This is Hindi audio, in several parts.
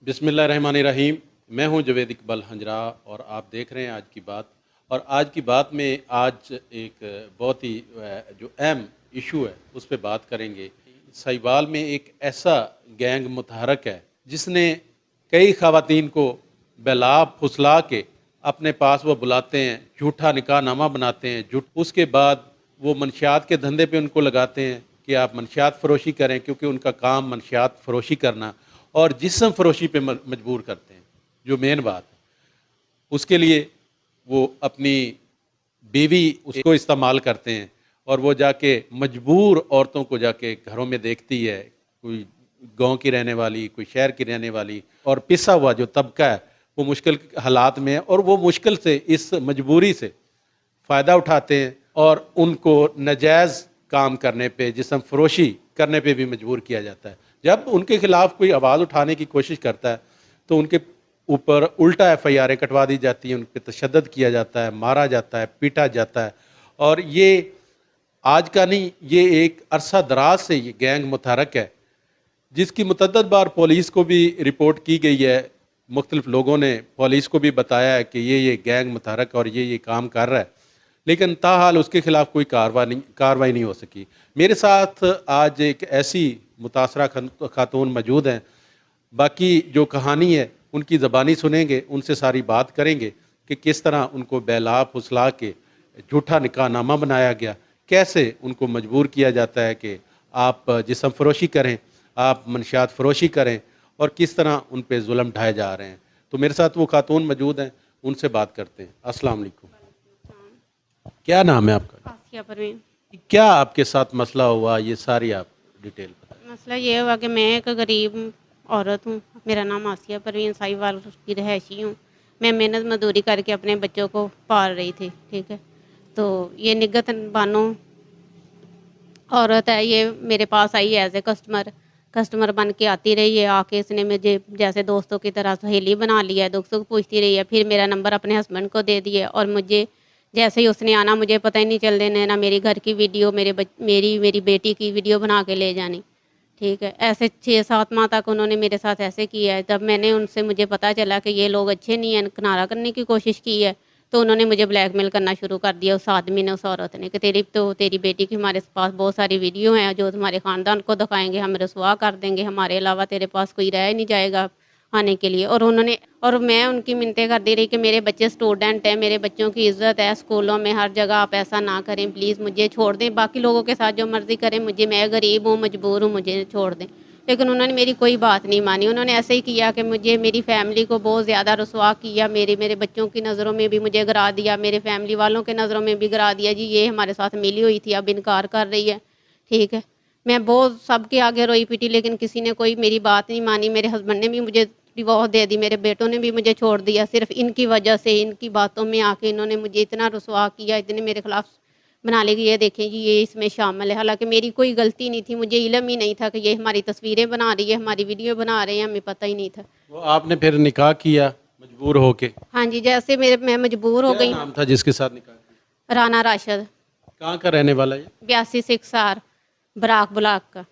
बिस्मिल्लाहिर्रहमानिर्रहीम। मैं हूं जवेद इकबाल हंजरा और आप देख रहे हैं आज की बात। और आज की बात में आज एक बहुत ही जो अहम इशू है उस पे बात करेंगे। सहीवाल में एक ऐसा गैंग मुतहरक है जिसने कई ख़वातीन को बहला फुसला के अपने पास वो बुलाते हैं, झूठा निकाहनामा बनाते हैं, झूठ उसके बाद वो मनशियात के धंधे पे उनको लगाते हैं कि आप मनशियात फ़रोशी करें, क्योंकि उनका काम मनशियात फ़रोशी करना और जिस्म फ़रोशी पे मजबूर करते हैं। जो मेन बात है उसके लिए वो अपनी बीवी उसको इस्तेमाल करते हैं और वो जाके मजबूर औरतों को जाके घरों में देखती है, कोई गांव की रहने वाली, कोई शहर की रहने वाली, और पिसा हुआ जो तबका है वो मुश्किल हालात में है और वो मुश्किल से इस मजबूरी से फ़ायदा उठाते हैं और उनको नाजायज़ काम करने पे, जिस्म फ़रोशी करने पे भी मजबूर किया जाता है। जब उनके खिलाफ कोई आवाज़ उठाने की कोशिश करता है तो उनके ऊपर उल्टा एफआईआरें कटवा दी जाती हैं, उन पे तशद्दुद किया जाता है, मारा जाता है, पीटा जाता है। और ये आज का नहीं, ये एक अरसा दराज से ये गैंग मुतहरक है जिसकी मुतअद्दिद बार पुलिस को भी रिपोर्ट की गई है। मुख्तलिफ लोगों ने पुलिस को भी बताया है कि ये गैंग मुतहरक और ये काम कर रहा है, लेकिन ताहाल उसके खिलाफ कोई कार्रवाई नहीं हो सकी। मेरे साथ आज एक ऐसी मुतासरा खातून मौजूद हैं। बाकी जो कहानी है उनकी ज़बानी सुनेंगे, उनसे सारी बात करेंगे कि किस तरह उनको बहला फुसला के झूठा निकाहनामा बनाया गया, कैसे उनको मजबूर किया जाता है कि आप जिस्म फ़रोशी करें, आप मनशियात फ़रोशी करें, और किस तरह उन पे जुल्म ढाए जा रहे हैं। तो मेरे साथ वो खातून मौजूद हैं, उनसे बात करते हैं। अस्सलाम वालेकुम। क्या नाम है आपका? आसिया परवीन। क्या आपके साथ मसला हुआ, ये सारी आप डिटेल बताएं। मसला ये हुआ कि मैं एक गरीब औरत हूँ। मेरा नाम आसिया परवीन साहिवाल की रहायशी हूँ। मैं मेहनत मजदूरी करके अपने बच्चों को पाल रही थी, ठीक है। तो ये निगत बानो औरत है, ये मेरे पास आई एज ए कस्टमर बन के आती रही है। आके इसने मुझे जैसे दोस्तों की तरह सहेली बना लिया है, दुख सुख पूछती रही है। फिर मेरा नंबर अपने हस्बैंड को दे दिया और मुझे जैसे ही उसने आना, मुझे पता ही नहीं चल देना ना, मेरी घर की वीडियो, मेरी बेटी की वीडियो बना के ले जानी, ठीक है। ऐसे 6-7 माह तक उन्होंने मेरे साथ ऐसे किया है। तब मैंने उनसे, मुझे पता चला कि ये लोग अच्छे नहीं हैं, किनारा करने की कोशिश की है, तो उन्होंने मुझे ब्लैकमेल करना शुरू कर दिया, उस आदमी ने, उस औरत ने, कि तेरी बेटी की हमारे पास बहुत सारी वीडियो हैं जो तुम्हारे ख़ानदान को दिखाएंगे, हम रसवा कर देंगे, हमारे अलावा तेरे पास कोई रह नहीं जाएगा आने के लिए। और मैं उनकी मिन्नतें करती रही कि मेरे बच्चे स्टूडेंट हैं, मेरे बच्चों की इज़्ज़त है स्कूलों में, हर जगह आप ऐसा ना करें, प्लीज़ मुझे छोड़ दें, बाकी लोगों के साथ जो मर्ज़ी करें, मैं गरीब हूँ, मजबूर हूँ, मुझे छोड़ दें। लेकिन उन्होंने मेरी कोई बात नहीं मानी। उन्होंने ऐसे ही किया कि मुझे, मेरी फैमिली को बहुत ज़्यादा रुसवा किया, मेरे बच्चों की नज़रों में भी मुझे गिरा दिया, मेरे फैमिली वालों के नज़रों में भी गिरा दिया। जी ये हमारे साथ मिली हुई थी, अब इनकार कर रही है, ठीक है। मैं बहुत सबके आगे रोई पीटी, लेकिन किसी ने कोई मेरी बात नहीं मानी। मेरे हस्बैंड ने भी मुझे डिवोर्स दे दी, मेरे बेटों ने भी मुझे छोड़ दिया, सिर्फ इनकी वजह से, इनकी बातों में आके इन्होंने मुझे इतना रुसवा किया, इतने मेरे खिलाफ बना लेगी, ये देखें जी ये इसमें शामिल है। हालांकि मेरी कोई गलती नहीं थी, मुझे इल्म ही नहीं था कि ये हमारी तस्वीरें बना रही है, हमारी वीडियो बना रहे हैं, हमें पता ही नहीं था। वो आपने फिर निकाह किया मजबूर होके? हाँ जी, जैसे मैं मजबूर हो क्या गई। नाम था जिसके साथ निकाह किया? राना राशद। कहाँ का रहने वाला है ये? 82 6 बराक ब्लाक का।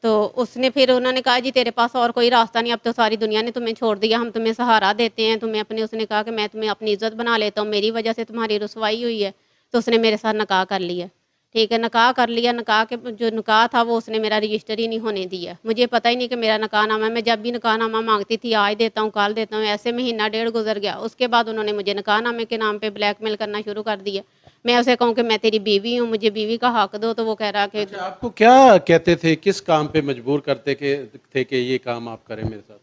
तो उसने, फिर उन्होंने कहा जी तेरे पास और कोई रास्ता नहीं, अब तो सारी दुनिया ने तुम्हें छोड़ दिया, हम तुम्हें सहारा देते हैं, तुम्हें अपने, उसने कहा कि मैं तुम्हें अपनी इज्जत बना लेता हूँ, मेरी वजह से तुम्हारी रुसवाई हुई है। तो उसने मेरे साथ निकाह कर लिया, ठीक है। निकाह कर लिया, निकाह के जो निकाह था वो उसने मेरा रजिस्टर ही नहीं होने दिया। मुझे पता ही नहीं कि मेरा निकाहनामा, मैं जब भी निकाहनामा मांगती थी, आज देता हूँ, कल देता हूँ, ऐसे महीना डेढ़ गुजर गया। उसके बाद उन्होंने मुझे निकाहनामे के नाम पे ब्लैकमेल करना शुरू कर दिया। मैं उसे कहूँ कि मैं तेरी बीवी हूँ, मुझे बीवी का हक दो, तो वो कह रहा कि अच्छा, आपको क्या कहते थे, किस काम पे मजबूर करते के थे कि ये काम आप करें मेरे साथ?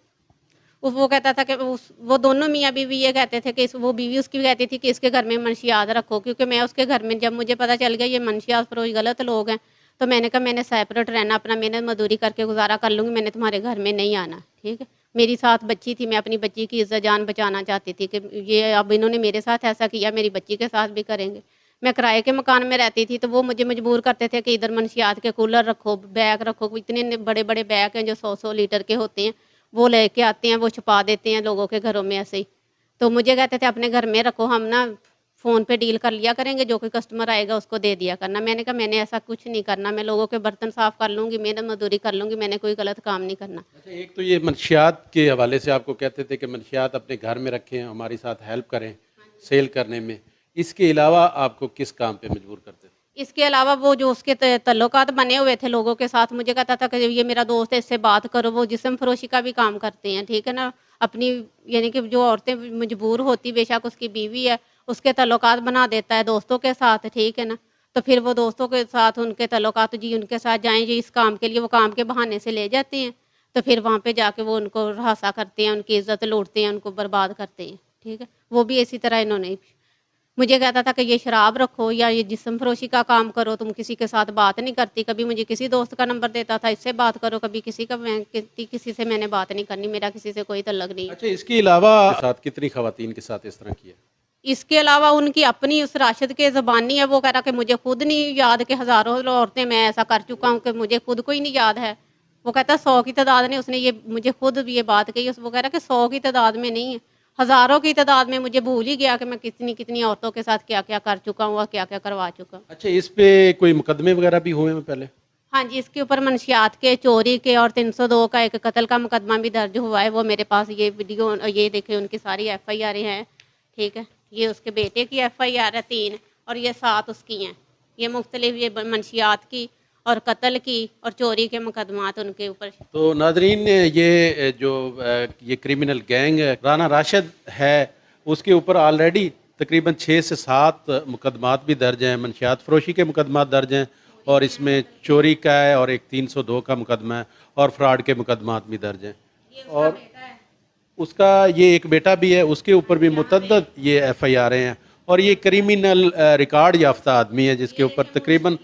वो कहता था कि वो दोनों मियाँ बीवी ये कहते थे कि वो बीवी उसकी कहती थी कि इसके घर में मंशियात रखो, क्योंकि मैं उसके घर में, जब मुझे पता चल गया ये मंशियात फरोश गलत लोग हैं, तो मैंने कहा मैंने सेपरेट रहना, अपना मेहनत मजदूरी करके गुजारा कर लूँगी, मैंने तुम्हारे घर में नहीं आना, ठीक है। मेरी साथ बच्ची थी, मैं अपनी बच्ची की इज्जत जान बचाना चाहती थी कि ये अब इन्होंने मेरे साथ ऐसा किया, मेरी बच्ची के साथ भी करेंगे। मैं किराए के मकान में रहती थी, तो वो मुझे मजबूर करते थे कि इधर मंशियात के कूलर रखो, बैग रखो, इतने बड़े बड़े बैग हैं जो 100-100 लीटर के होते हैं, वो लेके आते हैं, वो छुपा देते हैं लोगों के घरों में ऐसे ही। तो मुझे कहते थे अपने घर में रखो, हम ना फ़ोन पे डील कर लिया करेंगे, जो कोई कस्टमर आएगा उसको दे दिया करना। मैंने कहा मैंने ऐसा कुछ नहीं करना, मैं लोगों के बर्तन साफ़ कर लूँगी, मेहनत मज़दूरी कर लूँगी, मैंने कोई गलत काम नहीं करना। अच्छा, एक तो ये मनशियात के हवाले से आपको कहते थे कि मनशियात अपने घर में रखें, हमारे साथ हेल्प करें सेल करने में। इसके अलावा आपको किस काम पे मजबूर करते थे? इसके अलावा वो जो उसके तल्लुकात बने हुए थे लोगों के साथ, मुझे कहता था कि ये मेरा दोस्त है, इससे बात करो। वो जिस्म फरोशी का भी काम करते हैं, ठीक है ना। अपनी यानी कि जो औरतें मजबूर होती, बेशक उसकी बीवी है, उसके तल्लुकात बना देता है दोस्तों के साथ, ठीक है ना। तो फिर वो दोस्तों के साथ उनके तल्लुकात, जी उनके साथ जाएँ जी इस काम के लिए, वो काम के बहाने से ले जाते हैं। तो फिर वहाँ पे जाके वो उनको हँसा करते हैं, उनकी इज़्ज़त लूटते हैं, उनको बर्बाद करते हैं, ठीक है। वो भी इसी तरह इन्होंने मुझे कहता था कि ये शराब रखो या ये जिस्म फरोशी का काम करो, तुम किसी के साथ बात नहीं करती। कभी मुझे किसी दोस्त का नंबर देता था, इससे बात करो, कभी किसी का। मैं किसी से मैंने बात नहीं करनी, मेरा किसी से कोई तल्लुक नहीं है। अच्छा, इसके अलावा साथ कितनी खवातीन के साथ इस तरह की है? इसके अलावा उनकी अपनी उस राशिद के ज़बानी है, वो कह रहा कि मुझे खुद नहीं याद कि हज़ारों औरतें मैं ऐसा कर चुका हूँ कि मुझे खुद को ही नहीं याद है। वो कहता 100 की तादाद में उसने ये मुझे खुद ये बात कही। वो कह रहा कि 100 की तादाद में नहीं है, हज़ारों की तादाद में मुझे भूल ही गया कि मैं कितनी-कितनी औरतों के साथ क्या-क्या कर चुका हूँ और क्या-क्या करवा चुका हूँ। अच्छा, इस पे कोई मुकदमे वगैरह भी हुए हैं पहले? हाँ जी, इसके ऊपर मंशियात के, चोरी के और 302 का एक कत्ल का मुकदमा भी दर्ज हुआ है। वो मेरे पास ये वीडियो, ये देखें, उनकी सारी एफआईआरें हैं, ठीक है। ये उसके बेटे की एफआईआर है 3 और ये 7 उसकी हैं। ये मुख्तलिफ ये मंशियात की और कत्ल की और चोरी के मुकदमात उनके ऊपर। तो नाज़रीन, ये जो ये क्रिमिनल गैंग राना राशिद है, उसके ऊपर ऑलरेडी तकरीबन 6 से 7 मुकदमात भी दर्ज हैं, मंशियात फरोशी के मुकदमात दर्ज हैं और इसमें चोरी का है और एक 302 का मुकदमा है और फ्रॉड के मुकदमात भी दर्ज हैं। और उसका ये एक बेटा भी है, उसके ऊपर भी मुतअद्दिद ये एफआईआरें हैं और ये क्रिमिनल रिकॉर्ड याफ्ता आदमी है जिसके ऊपर तकरीबन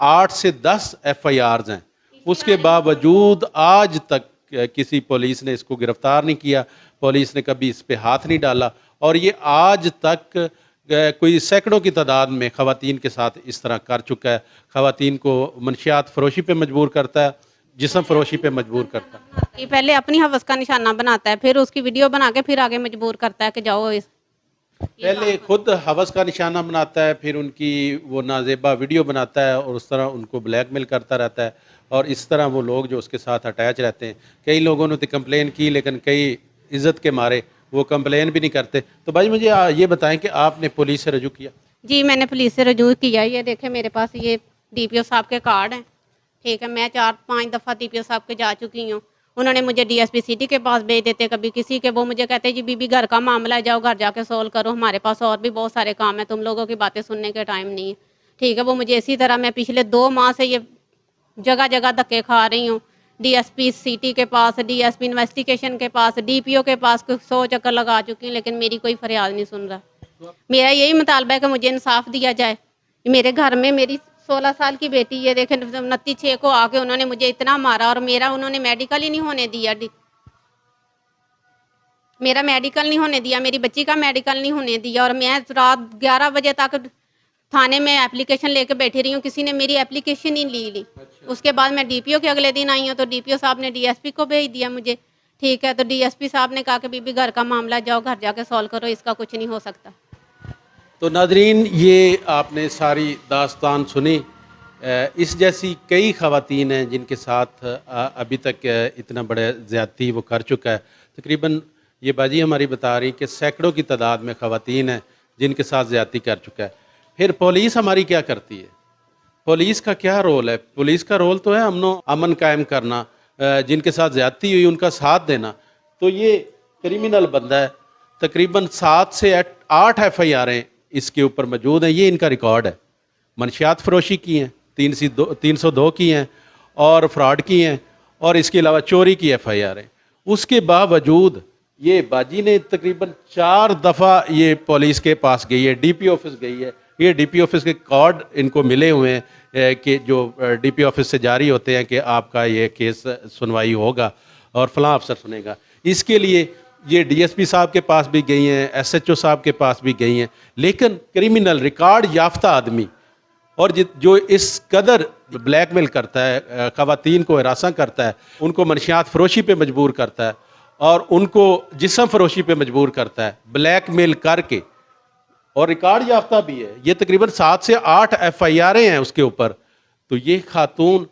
8 से 10 एफआईआर्स हैं। उसके बावजूद आज तक किसी पुलिस ने इसको गिरफ्तार नहीं किया, पुलिस ने कभी इस पे हाथ नहीं डाला और ये आज तक कोई सैकड़ों की तादाद में ख़वातीन के साथ इस तरह कर चुका है। ख़वातीन को मंशियात फरोशी पे मजबूर करता है, जिस्म फरोशी पे मजबूर करता है। ये पहले अपनी हवस का निशाना बनाता है, फिर उसकी वीडियो बना के फिर आगे मजबूर करता है कि जाओ इस पहले खुद हवस का निशाना बनाता है, फिर उनकी वो नाजेबा वीडियो बनाता है और उस तरह उनको ब्लैकमेल करता रहता है और इस तरह वो लोग जो उसके साथ अटैच रहते हैं, कई लोगों ने तो कंप्लेन की लेकिन कई इज़्ज़त के मारे वो कंप्लेन भी नहीं करते। तो भाई मुझे ये बताएं कि आपने पुलिस से रजू किया? जी, मैंने पुलिस से रजू किया। ये देखें मेरे पास ये डीपीओ साहब के कार्ड हैं, ठीक है। मैं 4-5 दफ़ा डीपीओ साहब के जा चुकी हूँ। उन्होंने मुझे डीएसपी सिटी के पास भेज देते, कभी किसी के। वो मुझे कहते जी बीबी घर का मामला है, जाओ घर जाके सोल्व करो, हमारे पास और भी बहुत सारे काम है, तुम लोगों की बातें सुनने के टाइम नहीं है, ठीक है। वो मुझे इसी तरह, मैं पिछले 2 माह से ये जगह जगह धक्के खा रही हूँ। डीएसपी सिटी के पास, डीएसपी इन्वेस्टिगेशन के पास, डीपीओ के पास 100 चक्कर लगा चुकी हूँ, लेकिन मेरी कोई फरियाद नहीं सुन रहा। मेरा यही मुतालबा है कि मुझे इंसाफ दिया जाए। मेरे घर में मेरी 16 साल की बेटी, ये देखें 29/6 को आके उन्होंने मुझे इतना मारा और मेरा उन्होंने मेडिकल ही नहीं होने दिया। मेरा मेडिकल नहीं होने दिया, मेरी बच्ची का मेडिकल नहीं होने दिया और मैं रात 11 बजे तक थाने में एप्लीकेशन लेके बैठी रही हूँ, किसी ने मेरी एप्लीकेशन ही ली। अच्छा। उसके बाद मैं डीपीओ के अगले दिन आई हूँ तो डीपीओ साहब ने डीएसपी को भेज दिया मुझे, ठीक है। तो डीएसपी साहब ने कहा कि बीबी घर का मामला, जाओ घर जाके सॉल्व करो, इसका कुछ नहीं हो सकता। तो नाज़रीन, ये आपने सारी दास्तान सुनी। इस जैसी कई ख़वातीन हैं जिनके साथ अभी तक इतना बड़ा ज़्यादती वो कर चुका है। तकरीबन ये बाजी हमारी बता रही कि सैकड़ों की तादाद में ख़वातीन हैं जिनके साथ ज़्यादती कर चुका है। फिर पुलिस हमारी क्या करती है? पुलिस का क्या रोल है? पुलिस का रोल तो है अमन कायम करना, जिनके साथ ज़्यादती हुई उनका साथ देना। तो ये क्रिमिनल बंदा है, तकरीबन 7 से 8 एफआईआरें इसके ऊपर मौजूद हैं, ये इनका रिकॉर्ड है। मंशियात फरोशी की हैं, 302 की हैं और फ्रॉड की हैं और इसके अलावा चोरी की एफआईआर है। उसके बावजूद ये बाजी ने तकरीबन 4 दफ़ा ये पुलिस के पास गई है, डीपी ऑफिस गई है। ये डीपी ऑफिस के कार्ड इनको मिले हुए हैं कि जो डीपी ऑफिस से जारी होते हैं कि आपका ये केस सुनवाई होगा और फलां अफसर सुनेगा। इसके लिए ये डीएसपी साहब के पास भी गई हैं, एसएचओ साहब के पास भी गई हैं, लेकिन क्रिमिनल रिकॉर्ड याफ्ता आदमी और जो इस कदर ब्लैकमेल करता है, ख़वातीन को हरासा करता है, उनको मंशियात फरोशी पे मजबूर करता है और उनको जिस्म फरोशी पे मजबूर करता है, ब्लैकमेल करके और रिकॉर्ड याफ्ता भी है। ये तकरीबन 7 से 8 FIR हैं उसके ऊपर। तो ये खातून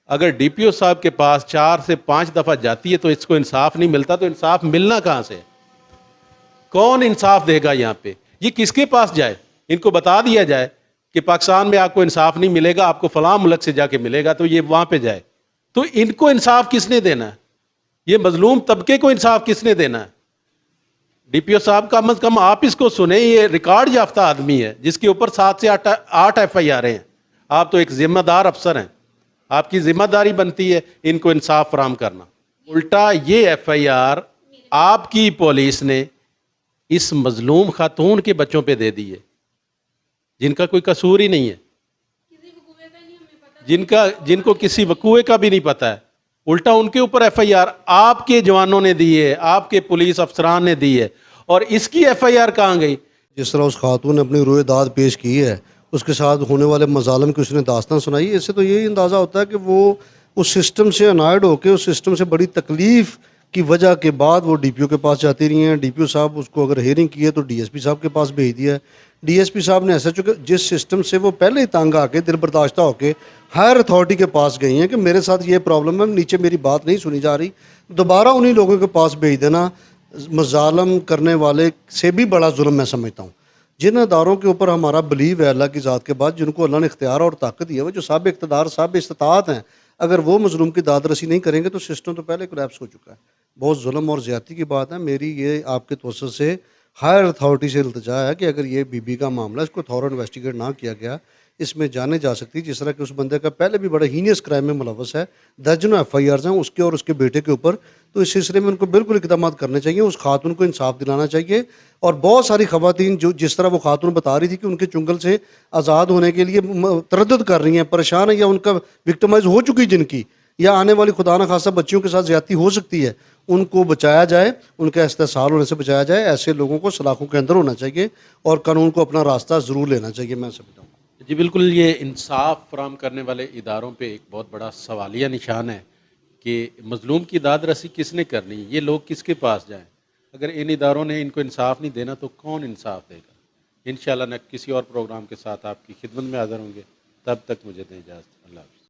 अगर DPO साहब के पास 4 से 5 दफ़ा जाती है तो इसको इंसाफ नहीं मिलता, तो इंसाफ मिलना कहाँ से? कौन इंसाफ देगा यहाँ पे? ये किसके पास जाए? इनको बता दिया जाए कि पाकिस्तान में आपको इंसाफ नहीं मिलेगा, आपको फलां मुल्क से जाके मिलेगा, तो ये वहाँ पे जाए। तो इनको इंसाफ किसने देना है? ये मजलूम तबके को इंसाफ किसने देना है? DPO साहब कम अज कम आप इसको सुने, ये रिकॉर्ड याफ्ता आदमी है जिसके ऊपर 7 से 8 FIR हैं। आप तो एक जिम्मेदार अफसर हैं, आपकी जिम्मेदारी बनती है इनको इंसाफ फराम करना। उल्टा ये FIR आपकी पुलिस ने इस मजलूम खातून के बच्चों पे दे दी है, जिनका कोई कसूर ही नहीं है, जिनको किसी वकूए का भी नहीं पता है। उल्टा उनके ऊपर FIR आपके जवानों ने दी है, आपके पुलिस अफसरान ने दी है, और इसकी FIR कहाँ गई? जिस तरह उस खातून ने अपनी रोए दाद पेश की है, उसके साथ होने वाले मजालम की उसने दास्तान सुनाई है, इससे तो यही अंदाज़ा होता है कि वो उस सिस्टम से अनायड होकर, उस सिस्टम से बड़ी तकलीफ़ की वजह के बाद वो DPO के पास जाती रही हैं। DPO साहब उसको अगर हेयरिंग की है तो DSP साहब के पास भेज दिया है। DSP साहब ने SHO के जिस सिस्टम से वो पहले ही तंग आके दिल बर्दाश्ता होकर हायर अथॉरिटी के पास गई हैं कि मेरे साथ ये प्रॉब्लम है, नीचे मेरी बात नहीं सुनी जा रही, दोबारा उन्हीं लोगों के पास भेज देना मजालम करने वाले से भी बड़ा जुल्म मैं समझता हूँ। जिन अदारों के ऊपर हमारा बिलीव है अल्लाह की ज़ात के बाद, जिनको अल्लाह ने इख्तियार और ताकत दी है, वो जो साहब इक़्तिदार साहब इस्तात हैं, अगर वो मजलूम की दाद रसी नहीं करेंगे तो सिस्टम तो पहले कोलैप्स हो चुका है। बहुत जुल्म और ज़्यादती की बात है। मेरी ये आपके तवज्जुह से हायर अथॉरिटी से इल्तिजा है कि अगर ये बीबी का मामला, इसको थॉरो इन्वेस्टिगेट ना किया गया, इसमें जाने जा सकती, जिस तरह कि उस बंदे का पहले भी बड़ा हीनियस क्राइम में मुलव्वस है, दर्जनों FIRs हैं उसके और उसके बेटे के ऊपर। तो इस सिलसिले में उनको बिल्कुल इक़दाम करने चाहिए, उस खातून को इंसाफ दिलाना चाहिए। और बहुत सारी ख़वातीन जो जिस तरह वो खातून बता रही थी कि उनके चुंगल से आज़ाद होने के लिए तरद्दुद कर रही हैं, परेशान है, या उनका विक्टिमाइज हो चुकी जिनकी, या आने वाली खुदा न खासा बच्चियों के साथ ज़्यादती हो सकती है, उनको बचाया जाए, उनका इस्तेसाल होने से बचाया जाए। ऐसे लोगों को सलाखों के अंदर होना चाहिए और कानून को अपना रास्ता ज़रूर लेना चाहिए, मैं समझता हूँ। जी बिल्कुल, ये इंसाफ फराम करने वाले इदारों पे एक बहुत बड़ा सवालिया निशान है कि मजलूम की दाद रसी किसने करनी है, ये लोग किसके पास जाएं? अगर इन इदारों ने इनको इंसाफ नहीं देना तो कौन इंसाफ देगा? इंशाअल्लाह न किसी और प्रोग्राम के साथ आपकी खिदमत में हाज़िर होंगे। तब तक मुझे दें इजाज़त। अल्लाह हाफ़िज़।